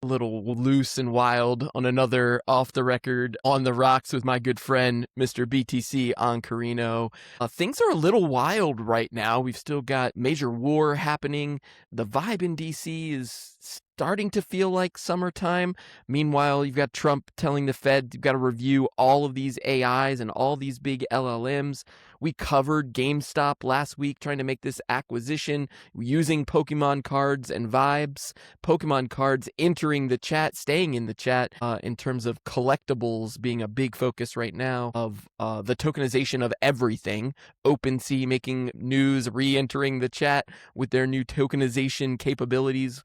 little loose and wild on another off the record on the rocks with my good friend, Mr. BTC Ankarino. Things are a little wild right now. We've still got major war happening. The vibe in DC is starting to feel like summertime. Meanwhile, you've got Trump telling the Fed you've got to review all of these AIs and all these big LLMs. We covered GameStop last week trying to make this acquisition using Pokemon cards and vibes. Pokemon cards entering the chat, staying in the chat in terms of collectibles being a big focus right now of the tokenization of everything. OpenSea making news, re-entering the chat with their new tokenization capabilities.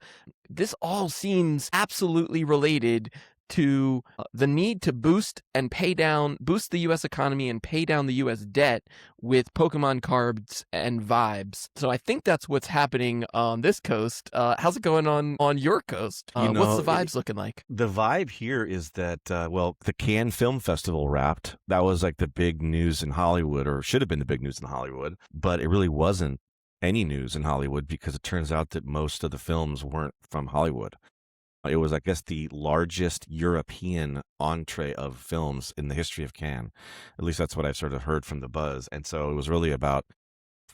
This all seems absolutely related to the need to boost the U.S. economy and pay down the U.S. debt with Pokemon cards and vibes. So I think that's what's happening on this coast. How's it going on your coast? What's the vibes looking like? The vibe here is that, the Cannes Film Festival wrapped. That was like the big news in Hollywood, or should have been the big news in Hollywood, but it really wasn't any news in Hollywood because it turns out that most of the films weren't from Hollywood. It was, I guess, the largest European entree of films in the history of Cannes. At least that's what I've sort of heard from the buzz. And so it was really about,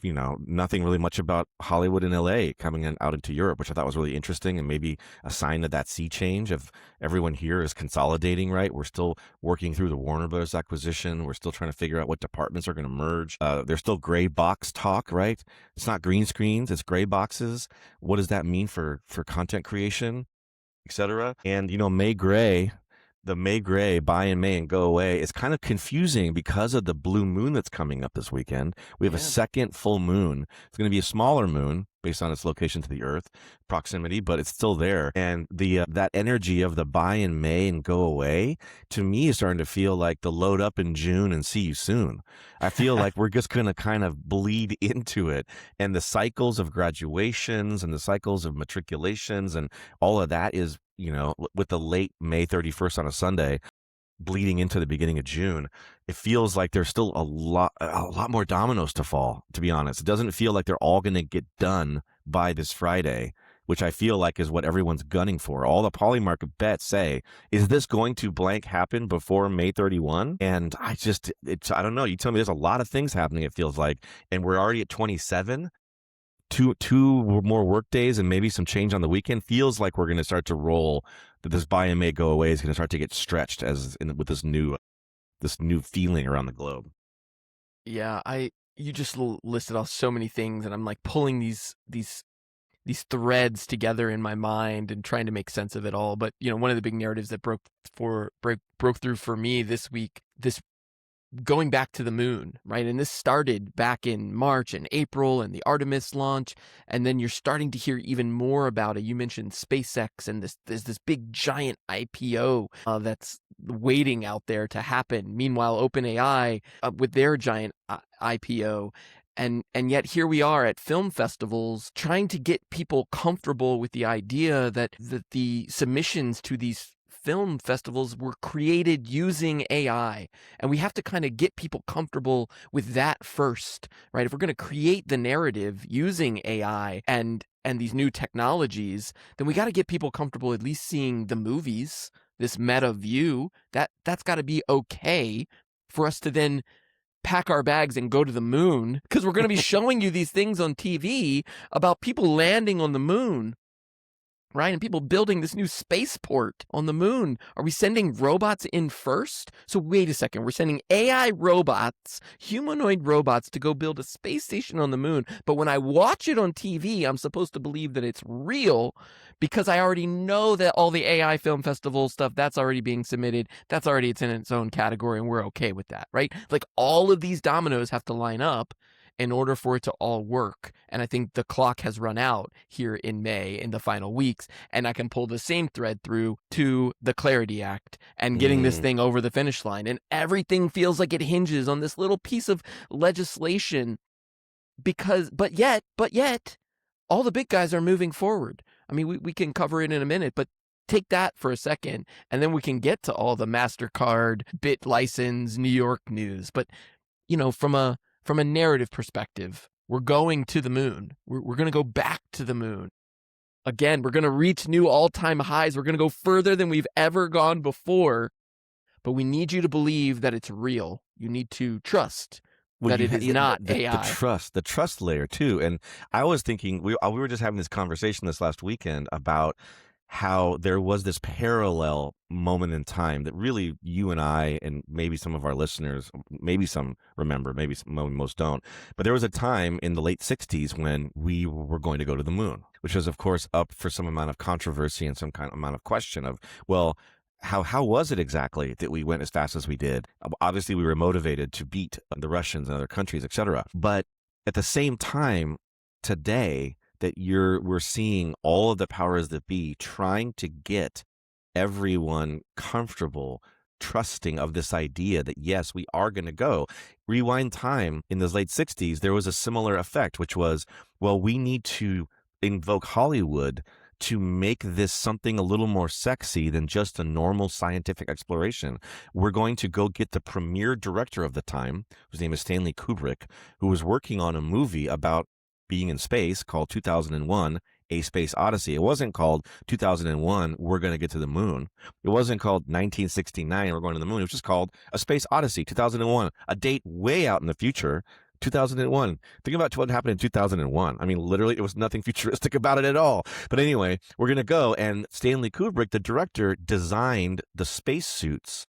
nothing really much about Hollywood and LA coming out into Europe, which I thought was really interesting and maybe a sign of that sea change of everyone here is consolidating, right? We're still working through the Warner Brothers acquisition. We're still trying to figure out what departments are going to merge. There's still gray box talk, right? It's not green screens, it's gray boxes. What does that mean for content creation, etc.? And, the May Gray, buy in May and go away, is kind of confusing because of the blue moon that's coming up this weekend. We have a second full moon. It's going to be a smaller moon based on its location to the Earth, proximity, but it's still there. And the that energy of the buy in May and go away, to me, is starting to feel like the load up in June and see you soon. I feel like we're just going to kind of bleed into it. And the cycles of graduations and the cycles of matriculations and all of that is, with the late May 31st on a Sunday, bleeding into the beginning of June, it feels like there's still a lot more dominoes to fall, to be honest. It doesn't feel like they're all going to get done by this Friday, which I feel like is what everyone's gunning for. All the polymarket bets say, is this going to blank happen before May 31? And I don't know. You tell me there's a lot of things happening, it feels like, and we're already at 27. Two more work days and maybe some change on the weekend. Feels like we're going to start to roll, that this buy and May go away is going to start to get stretched with this new feeling around the globe. Yeah, you just listed off so many things, and I'm like pulling these threads together in my mind and trying to make sense of it all. But one of the big narratives that broke through for me this week, this going back to the moon, right? And this started back in March and April and the Artemis launch. And then you're starting to hear even more about it. You mentioned SpaceX, and there's this big giant IPO that's waiting out there to happen. Meanwhile, OpenAI with their giant IPO. And yet here we are at film festivals trying to get people comfortable with the idea that the submissions to these film festivals were created using AI. And we have to kind of get people comfortable with that first, right? If we're going to create the narrative using AI and these new technologies, then we got to get people comfortable at least seeing the movies, this meta view. That's got to be okay for us to then pack our bags and go to the moon, because we're going to be showing you these things on TV about people landing on the moon, right? And people building this new spaceport on the moon. Are we sending robots in first? So wait a second. We're sending AI robots, humanoid robots, to go build a space station on the moon. But when I watch it on TV, I'm supposed to believe that it's real because I already know that all the AI film festival stuff, that's already being submitted. It's in its own category, and we're okay with that, right? Like all of these dominoes have to line up in order for it to all work. And I think the clock has run out here in May in the final weeks. And I can pull the same thread through to the Clarity Act and getting this thing over the finish line. And everything feels like it hinges on this little piece of legislation but yet, all the big guys are moving forward. I mean, we can cover it in a minute, but take that for a second, and then we can get to all the MasterCard, bit license, New York news. But, from a narrative perspective, we're going to the moon. We're going to go back to the moon. Again, we're going to reach new all-time highs. We're going to go further than we've ever gone before. But we need you to believe that it's real. You need to trust that it is not AI. The trust layer too. And I was thinking, we were just having this conversation this last weekend about how there was this parallel moment in time that really you and I and maybe some of our listeners, maybe some remember, maybe most don't. But there was a time in the late 60s when we were going to go to the moon, which was, of course, up for some amount of controversy and some kind of amount of question of, well, how was it exactly that we went as fast as we did? Obviously, we were motivated to beat the Russians and other countries, et cetera. But at the same time, today, that we're seeing all of the powers that be trying to get everyone comfortable, trusting of this idea that, yes, we are going to go. Rewind time in those late 60s, there was a similar effect, which was, well, we need to invoke Hollywood to make this something a little more sexy than just a normal scientific exploration. We're going to go get the premier director of the time, whose name is Stanley Kubrick, who was working on a movie about being in space called 2001, A Space Odyssey. It wasn't called 2001, We're going to get to the moon. It wasn't called 1969, We're going to the moon. It was just called A Space Odyssey, 2001, a date way out in the future, 2001. Think about what happened in 2001. I mean, literally, it was nothing futuristic about it at all. But anyway, we're going to go. And Stanley Kubrick, the director, designed the spacesuits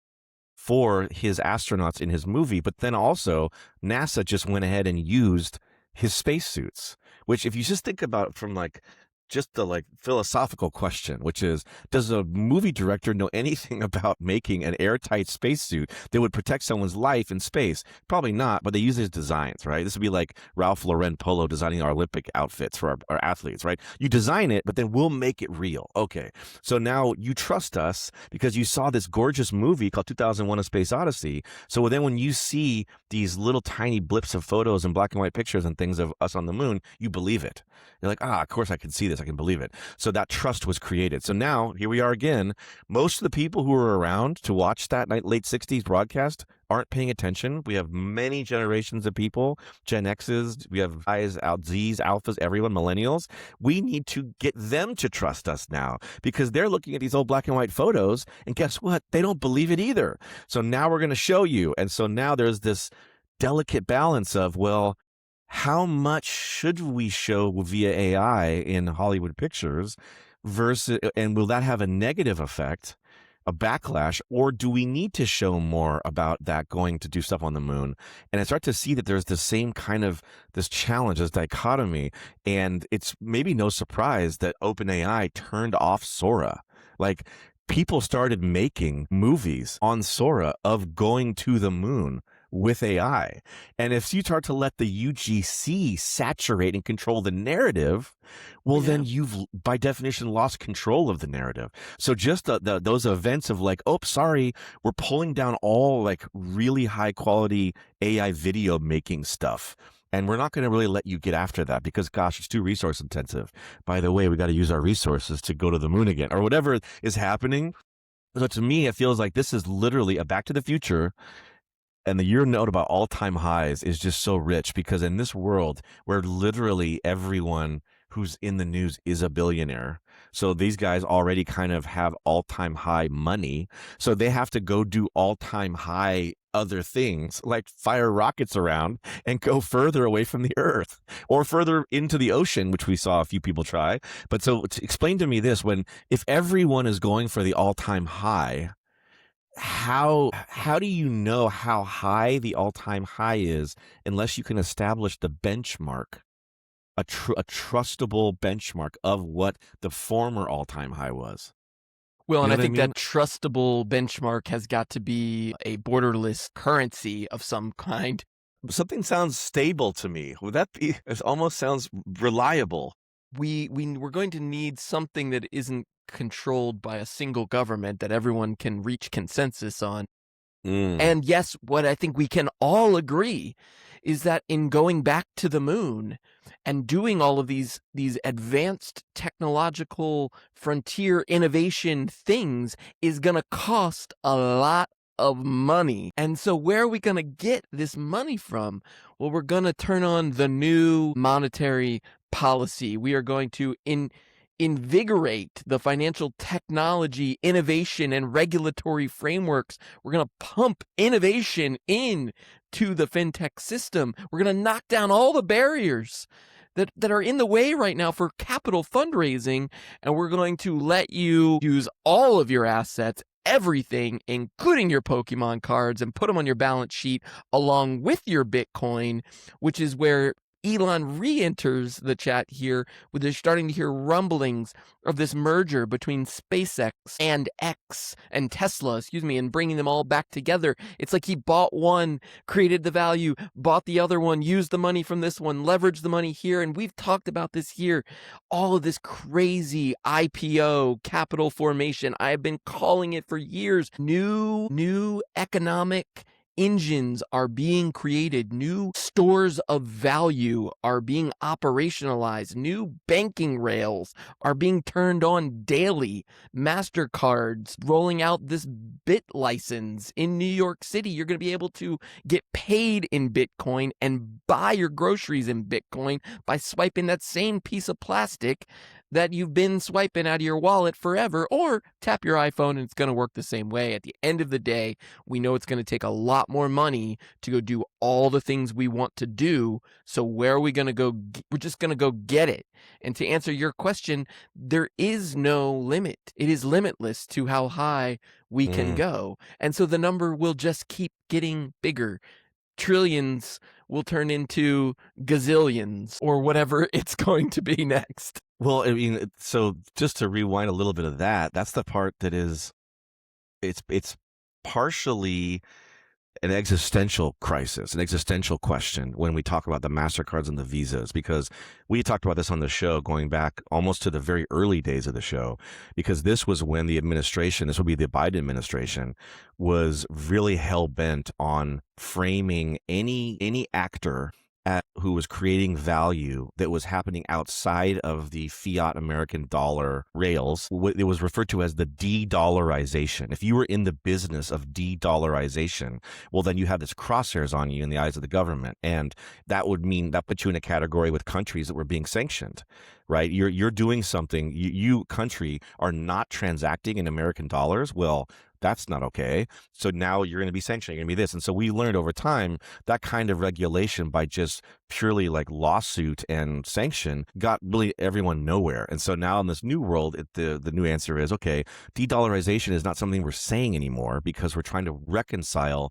for his astronauts in his movie. But then also, NASA just went ahead and used his spacesuits, which if you just think about it from just the philosophical question, which is, does a movie director know anything about making an airtight spacesuit that would protect someone's life in space? Probably not, but they use his designs, right? This would be like Ralph Lauren Polo designing our Olympic outfits for our athletes, right? You design it, but then we'll make it real. Okay, so now you trust us because you saw this gorgeous movie called 2001: A Space Odyssey. So then when you see these little tiny blips of photos and black and white pictures and things of us on the moon, you believe it. You're like, of course I can see this. I can believe it. So that trust was created. So now here we are again. Most of the people who were around to watch that late 60s broadcast aren't paying attention. We have many generations of people, Gen X's, we have I's, Z's, Alphas, everyone, millennials. We need to get them to trust us now because they're looking at these old black and white photos and guess what? They don't believe it either. So now we're going to show you. And so now there's this delicate balance of, well, how much should we show via AI in Hollywood pictures versus, and will that have a negative effect, a backlash, or do we need to show more about that going to do stuff on the moon? And I start to see that there's the same kind of this challenge, this dichotomy, and it's maybe no surprise that OpenAI turned off Sora. Like, people started making movies on Sora of going to the moon with AI. And if you start to let the UGC saturate and control the narrative, well, then you've by definition lost control of the narrative. So just those events of sorry, we're pulling down all really high quality AI video making stuff. And we're not going to really let you get after that because, gosh, it's too resource intensive. By the way, we got to use our resources to go to the moon again or whatever is happening. So to me, it feels like this is literally a Back to the Future. And the year note about all-time highs is just so rich because in this world where literally everyone who's in the news is a billionaire. So these guys already kind of have all-time high money. So they have to go do all-time high other things like fire rockets around and go further away from the earth or further into the ocean, which we saw a few people try. But so explain to me this, if everyone is going for the all-time high, how do you know how high the all-time high is unless you can establish the benchmark, a trustable benchmark of what the former all-time high was? Well, and I think that trustable benchmark has got to be a borderless currency of some kind. Something sounds stable to me. Would that be? It almost sounds reliable. We're going to need something that isn't controlled by a single government that everyone can reach consensus on. And yes, what I think we can all agree is that in going back to the moon and doing all of these advanced technological frontier innovation things is going to cost a lot of money. And so where are we going to get this money from? Well, we're going to turn on the new monetary policy. We are going to invigorate the financial technology, innovation, and regulatory frameworks. We're going to pump innovation into the fintech system. We're going to knock down all the barriers that are in the way right now for capital fundraising, and we're going to let you use all of your assets, everything, including your Pokemon cards, and put them on your balance sheet along with your Bitcoin, which is where Elon re-enters the chat here, where they're starting to hear rumblings of this merger between SpaceX and Tesla, and bringing them all back together. It's like he bought one, created the value, bought the other one, used the money from this one, leveraged the money here, and we've talked about this here. All of this crazy IPO capital formation. I have been calling it for years. New economic engines are being created, new stores of value are being operationalized, new banking rails are being turned on daily. MasterCard's rolling out this Bit license in New York City. You're going to be able to get paid in Bitcoin and buy your groceries in Bitcoin by swiping that same piece of plastic that you've been swiping out of your wallet forever, or tap your iPhone and it's going to work the same way. At the end of the day, we know it's going to take a lot more money to go do all the things we want to do. So where are we going to go? We're just going to go get it. And to answer your question, there is no limit. It is limitless to how high we can go. And so the number will just keep getting bigger. Trillions will turn into gazillions or whatever it's going to be next. Well, I mean, so just to rewind a little bit of that, that's the part that is, it's partially an existential crisis, an existential question when we talk about the MasterCards and the Visas, because we talked about this on the show going back almost to the very early days of the show, because this was when the administration, this would be the Biden administration, was really hell-bent on framing any actor who was creating value that was happening outside of the fiat American dollar rails. It was referred to as the de-dollarization. If you were in the business of de-dollarization, well, then you have this crosshairs on you in the eyes of the government. And that would mean that puts you in a category with countries that were being sanctioned, right? You're doing something, you country are not transacting in American dollars. Well, that's not okay. So now you're going to be sanctioned. You're going to be this. And so we learned over time that kind of regulation by just purely like lawsuit and sanction got really everyone nowhere. And so now in this new world, the new answer is, okay, de-dollarization is not something we're saying anymore because we're trying to reconcile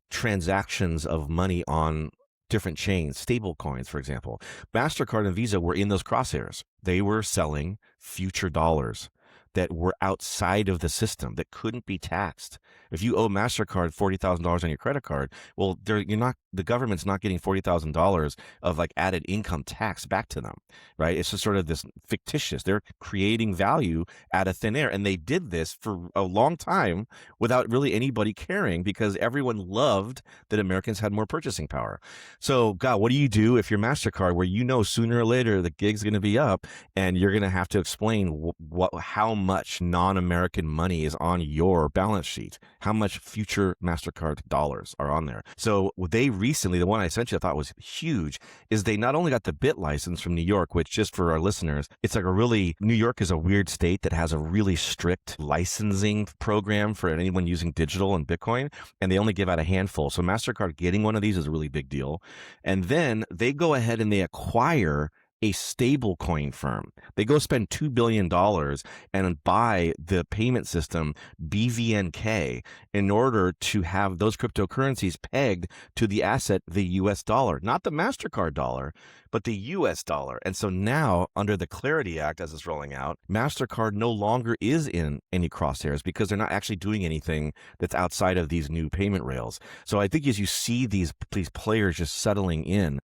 transactions of money on different chains, stablecoins, for example. MasterCard and Visa were in those crosshairs. They were selling future dollars that were outside of the system that couldn't be taxed. If you owe MasterCard $40,000 on your credit card, well, the government's not getting $40,000 of like added income tax back to them, right? It's just sort of this fictitious. They're creating value out of thin air. And they did this for a long time without really anybody caring because everyone loved that Americans had more purchasing power. So, God, what do you do if you're MasterCard where you know sooner or later the gig's going to be up and you're going to have to explain how much non-American money is on your balance sheet, how much future MasterCard dollars are on there. So they recently, the one I sent you I thought was huge, is they not only got the Bit license from New York, which just for our listeners, it's like New York is a weird state that has a really strict licensing program for anyone using digital and Bitcoin, and they only give out a handful. So MasterCard getting one of these is a really big deal. And then they go ahead and they acquire a stablecoin firm. They go spend $2 billion and buy the payment system BVNK in order to have those cryptocurrencies pegged to the asset, the US dollar, not the MasterCard dollar, but the US dollar. And so now under the Clarity Act, as it's rolling out, MasterCard no longer is in any crosshairs because they're not actually doing anything that's outside of these new payment rails. So I think as you see these players just settling in,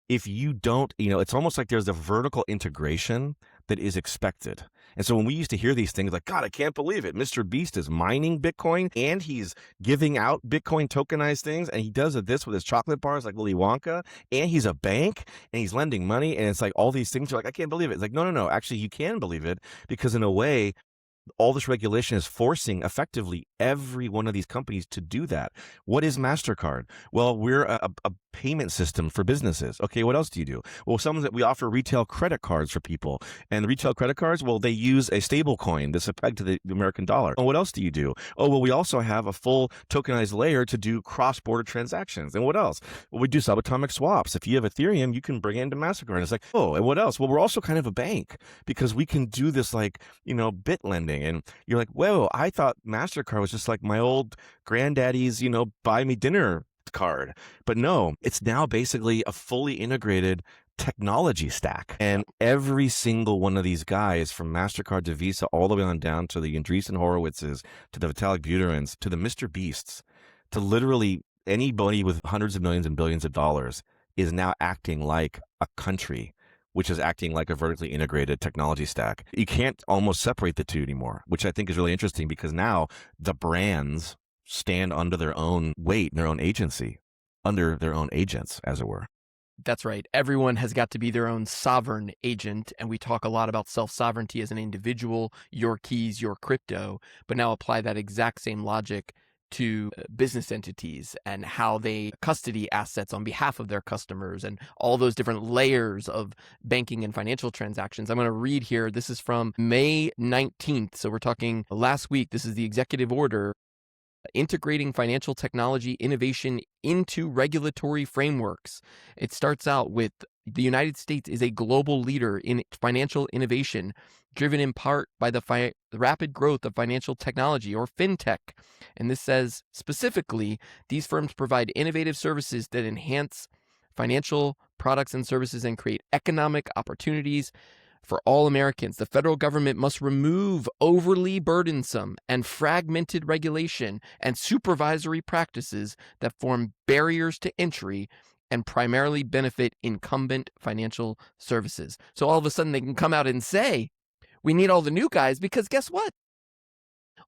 if you don't, it's almost like there's a vertical integration that is expected. And so when we used to hear these things like, God, I can't believe it. Mr. Beast is mining Bitcoin and he's giving out Bitcoin tokenized things. And he does this with his chocolate bars like Willy Wonka. And he's a bank and he's lending money. And it's like all these things. You're like, I can't believe it. It's like, no. Actually, you can believe it because in a way, all this regulation is forcing effectively every one of these companies to do that. What is MasterCard? Well, we're a payment system for businesses. Okay, what else do you do? Well, we offer retail credit cards for people, and the retail credit cards, well, they use a stable coin that's pegged to the American dollar. And what else do you do? Oh, well, we also have a full tokenized layer to do cross-border transactions. And what else? Well, we do subatomic swaps. If you have Ethereum, you can bring it into MasterCard. And it's like, oh, and what else? Well, we're also kind of a bank because we can do this like, bit lending. And you're like, whoa, I thought MasterCard was just like my old granddaddy's, buy me dinner card. But no, it's now basically a fully integrated technology stack. And every single one of these guys, from MasterCard to Visa, all the way on down to the Andreessen Horowitzes, to the Vitalik Buterins, to the Mr. Beasts, to literally anybody with hundreds of millions and billions of dollars, is now acting like a country, which is acting like a vertically integrated technology stack. You can't almost separate the two anymore, which I think is really interesting because now the brands stand under their own weight and their own agency, under their own agents, as it were. That's right. Everyone has got to be their own sovereign agent. And we talk a lot about self-sovereignty as an individual, your keys, your crypto, but now apply that exact same logic to business entities and how they custody assets on behalf of their customers and all those different layers of banking and financial transactions. I'm going to read here. This is from May 19th. So we're talking last week. This is the executive order integrating financial technology innovation into regulatory frameworks. It starts out with the United States is a global leader in financial innovation, driven in part by the rapid growth of financial technology, or fintech. And this says specifically, these firms provide innovative services that enhance financial products and services and create economic opportunities for all Americans. The federal government must remove overly burdensome and fragmented regulation and supervisory practices that form barriers to entry and primarily benefit incumbent financial services. So all of a sudden they can come out and say, we need all the new guys because guess what?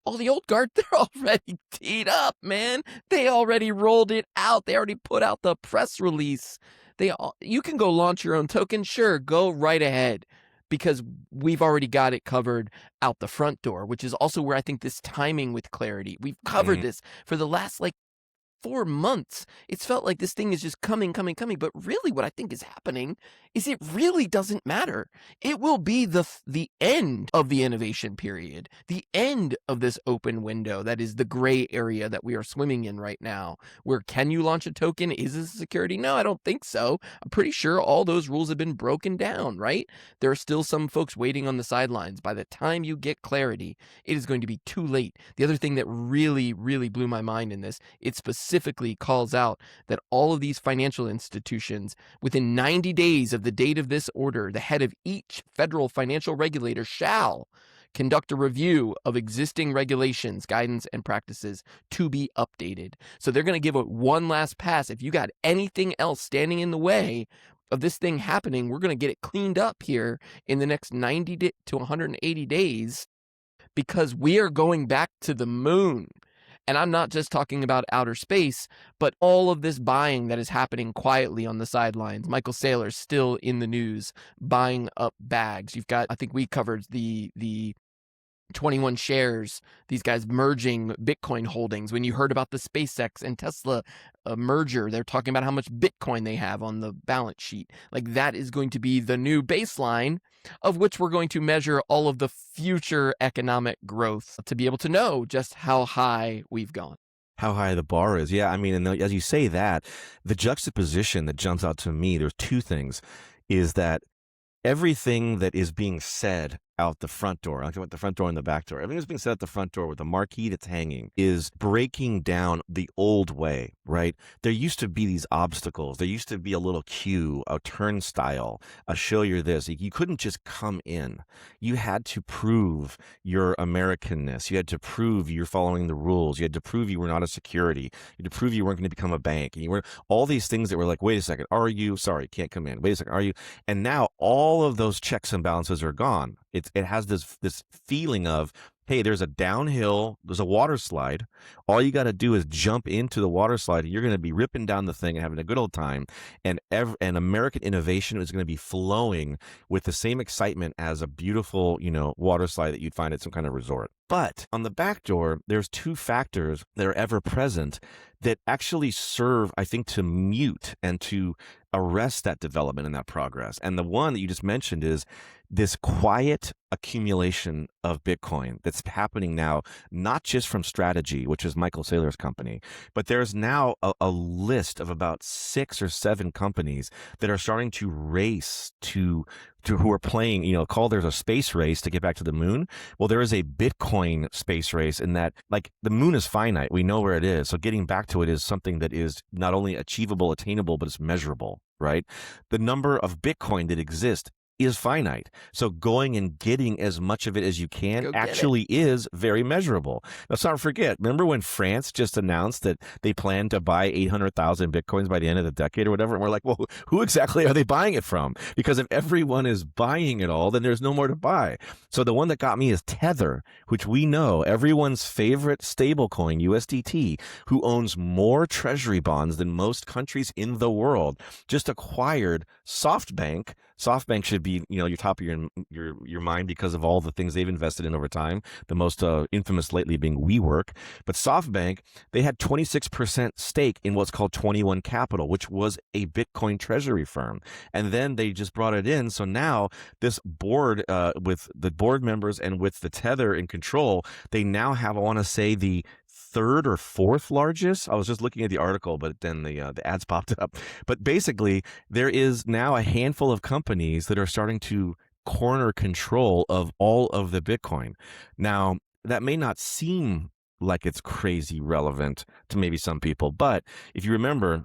All the old guard, they're already teed up, man. They already rolled it out. They already put out the press release. You can go launch your own token. Sure, go right ahead, because we've already got it covered out the front door, which is also where I think this timing with clarity, we've covered this for the last 4 months. It's felt like this thing is just coming. But really what I think is happening is it really doesn't matter. It will be the end of the innovation period, the end of this open window that is the gray area that we are swimming in right now, where can you launch a token? Is this security? No, I don't think so. I'm pretty sure all those rules have been broken down, right? There are still some folks waiting on the sidelines. By the time you get clarity, it is going to be too late. The other thing that really, really blew my mind in this, it specifically calls out that all of these financial institutions, within 90 days of the date of this order, the head of each federal financial regulator shall conduct a review of existing regulations, guidance, and practices to be updated. So they're going to give it one last pass. If you got anything else standing in the way of this thing happening, we're going to get it cleaned up here in the next 90 to 180 days, because we are going back to the moon. And I'm not just talking about outer space, but all of this buying that is happening quietly on the sidelines. Michael Saylor's still in the news buying up bags. You've got, I think we covered the 21 shares, these guys merging Bitcoin holdings. When you heard about the SpaceX and Tesla merger, they're talking about how much Bitcoin they have on the balance sheet. Like, that is going to be the new baseline of which we're going to measure all of the future economic growth to be able to know just how high we've gone. How high the bar is. Yeah, I mean, and as you say that, the juxtaposition that jumps out to me, there's two things, is that everything that is being said out the front door, like the front door and the back door, everything that's being said at the front door with the marquee that's hanging is breaking down the old way, right? There used to be these obstacles. There used to be a little queue, a turnstile, a show you're this. You couldn't just come in. You had to prove your Americanness. You had to prove you're following the rules. You had to prove you were not a security. You had to prove you weren't going to become a bank. And you were all these things that were like, wait a second, are you? Sorry, can't come in. Wait a second, are you? And now all of those checks and balances are gone. It has this feeling of, hey, there's a downhill, there's a water slide. All you got to do is jump into the water slide, and you're going to be ripping down the thing and having a good old time. And American innovation is going to be flowing with the same excitement as a beautiful, water slide that you'd find at some kind of resort. But on the back door, there's two factors that are ever present that actually serve, I think, to mute and to arrest that development and that progress. And the one that you just mentioned is this quiet accumulation of Bitcoin that's happening now, not just from Strategy, which is Michael Saylor's company, but there's now a list of about 6 or 7 companies that are starting to race to who are playing, there's a space race to get back to the moon. Well, there is a Bitcoin space race in that, like, the moon is finite. We know where it is. So getting back to it is something that is not only achievable, attainable, but it's measurable, right? The number of Bitcoin that exist is finite. So going and getting as much of it as you can actually is very measurable. Let's not forget, remember when France just announced that they plan to buy 800,000 Bitcoins by the end of the decade or whatever? And we're like, well, who exactly are they buying it from? Because if everyone is buying it all, then there's no more to buy. So the one that got me is Tether, which we know, everyone's favorite stablecoin, USDT, who owns more treasury bonds than most countries in the world, just acquired SoftBank. SoftBank should be, your top of your mind because of all the things they've invested in over time. The most infamous lately being WeWork. But SoftBank, they had 26% stake in what's called 21 Capital, which was a Bitcoin treasury firm. And then they just brought it in. So now this board, with the board members and with the Tether in control, they now have, I want to say, the third or fourth largest. I was just looking at the article, but then the ads popped up. But basically, there is now a handful of companies that are starting to corner control of all of the Bitcoin. Now, that may not seem like it's crazy relevant to maybe some people, but if you remember,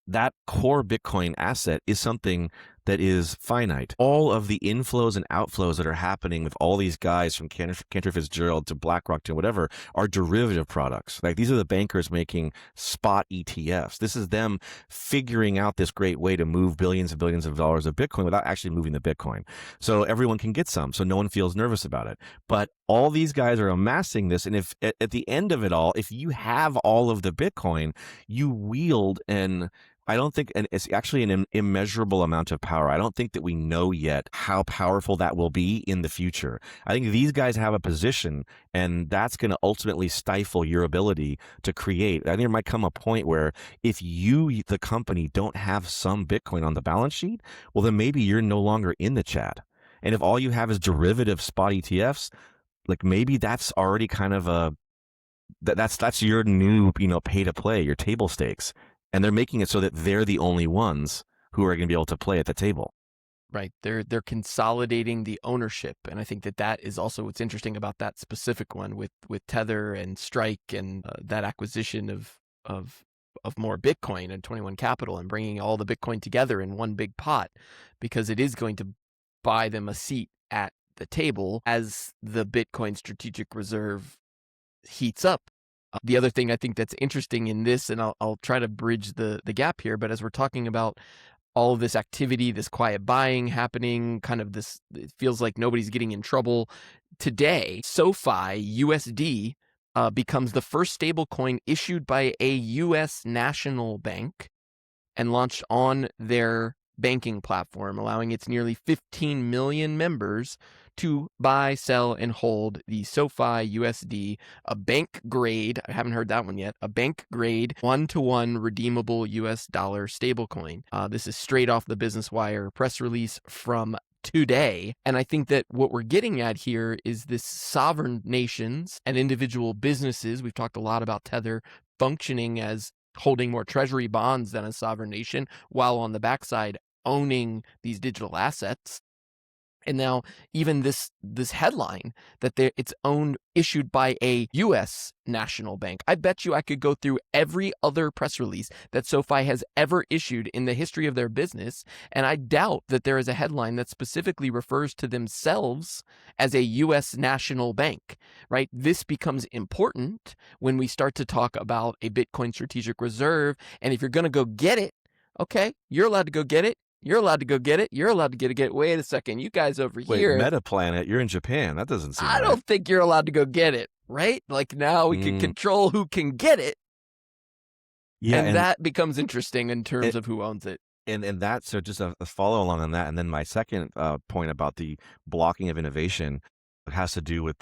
that core Bitcoin asset is something that is finite. All of the inflows and outflows that are happening with all these guys from Cantor Fitzgerald to BlackRock to whatever are derivative products. Like, these are the bankers making spot ETFs. This is them figuring out this great way to move billions and billions of dollars of Bitcoin without actually moving the Bitcoin. So everyone can get some, so no one feels nervous about it. But all these guys are amassing this, and if at the end of it all, if you have all of the Bitcoin, you wield I don't think, and it's actually an immeasurable amount of power. I don't think that we know yet how powerful that will be in the future. I think these guys have a position, and that's going to ultimately stifle your ability to create. I think there might come a point where if you, the company, don't have some Bitcoin on the balance sheet, well, then maybe you're no longer in the chat. And if all you have is derivative spot ETFs, like, maybe that's already kind of that's your new, pay to play, your table stakes. And they're making it so that they're the only ones who are going to be able to play at the table. Right. They're consolidating the ownership. And I think that is also what's interesting about that specific one with Tether and Strike and that acquisition of more Bitcoin and 21 Capital and bringing all the Bitcoin together in one big pot, because it is going to buy them a seat at the table as the Bitcoin strategic reserve heats up. The other thing I think that's interesting in this, and I'll try to bridge the gap here, but as we're talking about all of this activity, this quiet buying happening, kind of this, it feels like nobody's getting in trouble. Today, SoFi USD becomes the first stablecoin issued by a U.S. national bank and launched on their banking platform, allowing its nearly 15 million members to buy, sell, and hold the SoFi USD, a bank grade, I haven't heard that one yet, a bank grade one-to-one redeemable US dollar stablecoin. This is straight off the Business Wire press release from today. And I think that what we're getting at here is this sovereign nations and individual businesses. We've talked a lot about Tether functioning as holding more treasury bonds than a sovereign nation, while on the backside owning these digital assets. And now even this headline that it's issued by a U.S. national bank. I bet you I could go through every other press release that SoFi has ever issued in the history of their business, and I doubt that there is a headline that specifically refers to themselves as a U.S. national bank, right? This becomes important when we start to talk about a Bitcoin strategic reserve, and if you're going to go get it, okay, you're allowed to go get it. You're allowed to go get it. You're allowed to get it. Wait a second. You guys over Wait, here, Metaplanet, you're in Japan. That doesn't seem I right. don't think you're allowed to go get it, right? Like now we can control who can get it. Yeah, and that becomes interesting in terms of who owns it. And that's so just a follow along on that. And then my second point about the blocking of innovation has to do with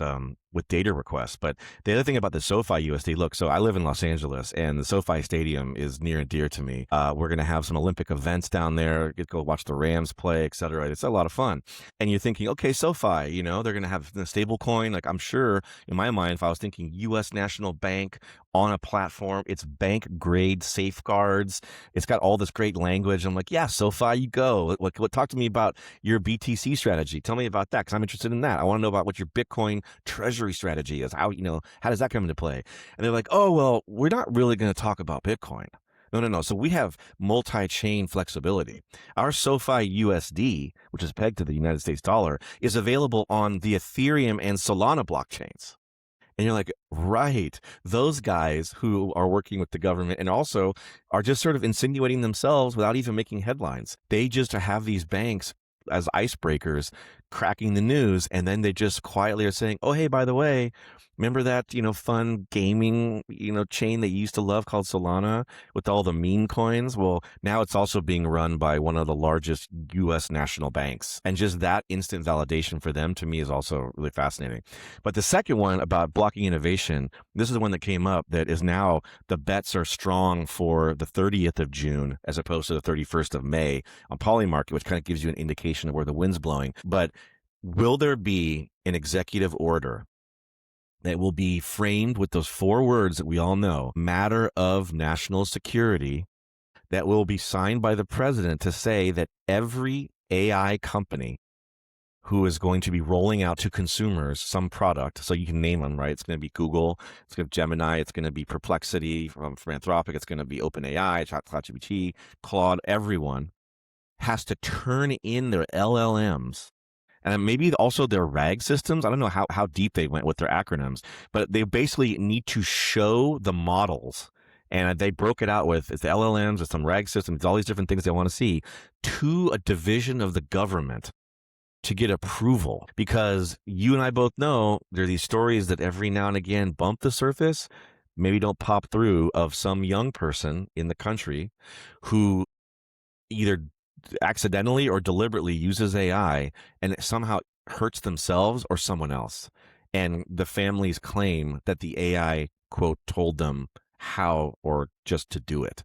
data requests. But the other thing about the SoFi USD, look, so I live in Los Angeles, and the SoFi Stadium is near and dear to me. We're going to have some Olympic events down there, get to go watch the Rams play, et cetera. It's a lot of fun. And you're thinking, okay, SoFi, you know, they're going to have the stablecoin. Like, I'm sure in my mind, if I was thinking U.S. National Bank on a platform, it's bank grade safeguards. It's got all this great language. I'm like, yeah, SoFi, you go. Talk to me about your BTC strategy. Tell me about that, because I'm interested in that. I want to know about what your Bitcoin treasury strategy is. How does that come into play? And they're like, oh, well, we're not really going to talk about Bitcoin. No. So we have multi-chain flexibility. Our SoFi USD, which is pegged to the United States dollar, is available on the Ethereum and Solana blockchains. And you're like, right, those guys who are working with the government and also are just sort of insinuating themselves without even making headlines. They just have these banks as icebreakers cracking the news, and then they just quietly are saying, oh, hey, by the way, remember that, fun gaming, chain that you used to love called Solana with all the meme coins? Well, now it's also being run by one of the largest U.S. national banks. And just that instant validation for them, to me, is also really fascinating. But the second one about blocking innovation, this is the one that came up that is now the bets are strong for the 30th of June as opposed to the 31st of May on Polymarket, which kind of gives you an indication of where the wind's blowing. But will there be an executive order that will be framed with those 4 words that we all know, matter of national security, that will be signed by the president to say that every AI company who is going to be rolling out to consumers some product, so you can name them, right? It's going to be Google, it's going to be Gemini, it's going to be Perplexity from Anthropic, it's going to be OpenAI, ChatGPT, Claude, everyone has to turn in their LLMs and maybe also their RAG systems. I don't know how deep they went with their acronyms, but they basically need to show the models. And they broke it out with it's the LLMs, it's some RAG systems, all these different things they want to see to a division of the government to get approval. Because you and I both know there are these stories that every now and again bump the surface, maybe don't pop through, of some young person in the country who either accidentally or deliberately uses AI and it somehow hurts themselves or someone else. And the families claim that the AI, quote, told them how or just to do it.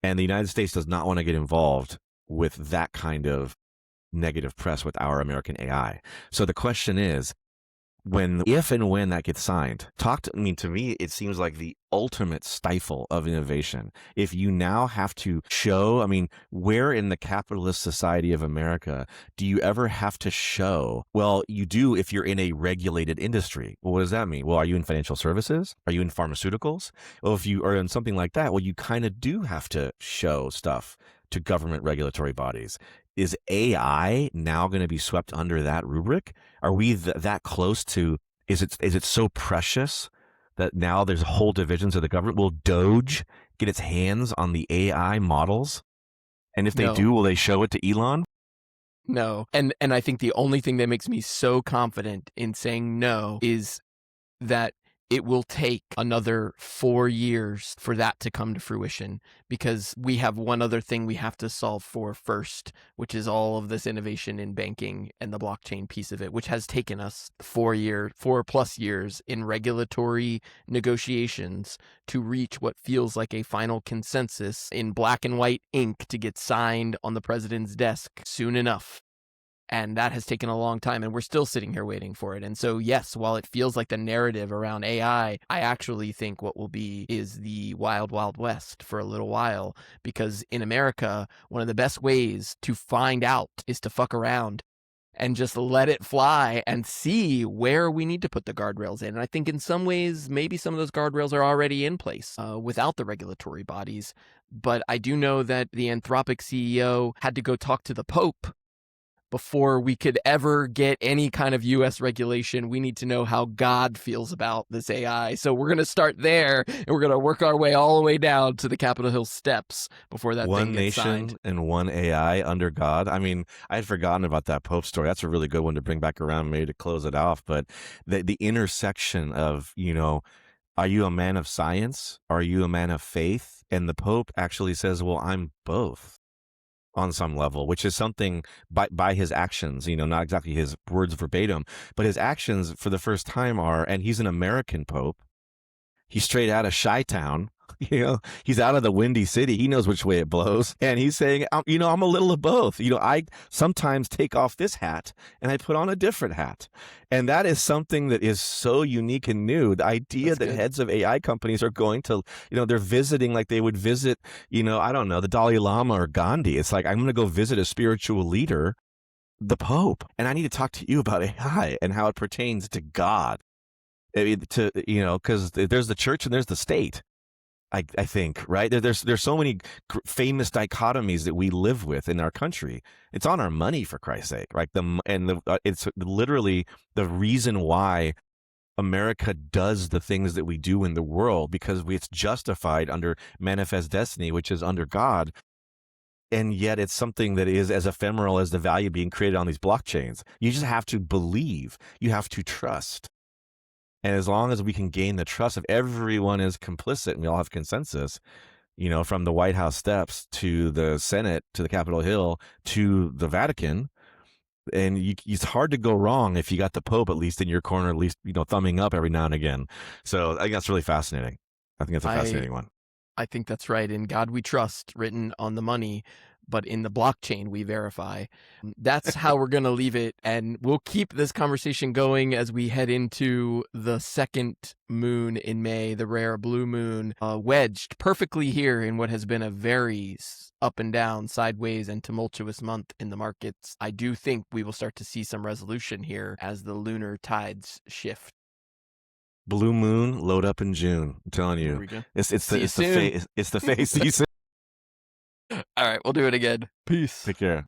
And the United States does not want to get involved with that kind of negative press with our American AI. So the question is, if and when that gets signed, to me, it seems like the ultimate stifle of innovation. If you now have to show, where in the capitalist society of America do you ever have to show? Well, you do if you're in a regulated industry. Well, what does that mean? Well, are you in financial services? Are you in pharmaceuticals? Well, if you are in something like that, well, you kind of do have to show stuff to government regulatory bodies. Is AI now going to be swept under that rubric? Are we that close to, is it so precious that now there's whole divisions of the government? Will Doge get its hands on the AI models? And if they do, will they show it to Elon? No. And I think the only thing that makes me so confident in saying no is that it will take another 4 years for that to come to fruition, because we have one other thing we have to solve for first, which is all of this innovation in banking and the blockchain piece of it, which has taken us 4+ years in regulatory negotiations to reach what feels like a final consensus in black and white ink to get signed on the president's desk soon enough. And that has taken a long time, and we're still sitting here waiting for it. And so, yes, while it feels like the narrative around AI, I actually think what will be is the wild, wild west for a little while. Because in America, one of the best ways to find out is to fuck around and just let it fly and see where we need to put the guardrails in. And I think in some ways, maybe some of those guardrails are already in place without the regulatory bodies. But I do know that the Anthropic CEO had to go talk to the Pope before we could ever get any kind of US regulation, we need to know how God feels about this AI. So we're going to start there, and we're going to work our way all the way down to the Capitol Hill steps before that One thing gets signed. nation and one AI under God. I mean, I had forgotten about that Pope story. That's a really good one to bring back around, maybe to close it off. But the intersection of, are you a man of science? Are you a man of faith? And the Pope actually says, well, I'm both on some level, which is something by his actions, not exactly his words verbatim, but his actions for the first time are, and he's an American Pope. He's straight out of Chi-Town. He's out of the Windy City. He knows which way it blows. And he's saying, I'm a little of both. I sometimes take off this hat and I put on a different hat. And that is something that is so unique and new. The idea that heads of AI companies are going to, they're visiting like they would visit, I don't know, the Dalai Lama or Gandhi. It's like, I'm going to go visit a spiritual leader, the Pope, and I need to talk to you about AI and how it pertains to God. Because there's the church and there's the state. I think, right? There's so many famous dichotomies that we live with in our country. It's on our money, for Christ's sake, right? It's literally the reason why America does the things that we do in the world, because it's justified under manifest destiny, which is under God. And yet it's something that is as ephemeral as the value being created on these blockchains. You just have to believe. You have to trust. And as long as we can gain the trust of everyone is complicit and we all have consensus, from the White House steps to the Senate, to the Capitol Hill, to the Vatican, and it's hard to go wrong if you got the Pope at least in your corner, at least, thumbing up every now and again. So I think that's really fascinating. I think that's a fascinating one. I think that's right. In God we trust, written on the money, but in the blockchain we verify. That's how we're going to leave it. And we'll keep this conversation going as we head into the second moon in May, the rare blue moon, wedged perfectly here in what has been a very up and down, sideways, and tumultuous month in the markets. I do think we will start to see some resolution here as the lunar tides shift. Blue moon, load up in June. I'm telling you, it's the face. See you soon. All right, we'll do it again. Peace. Take care.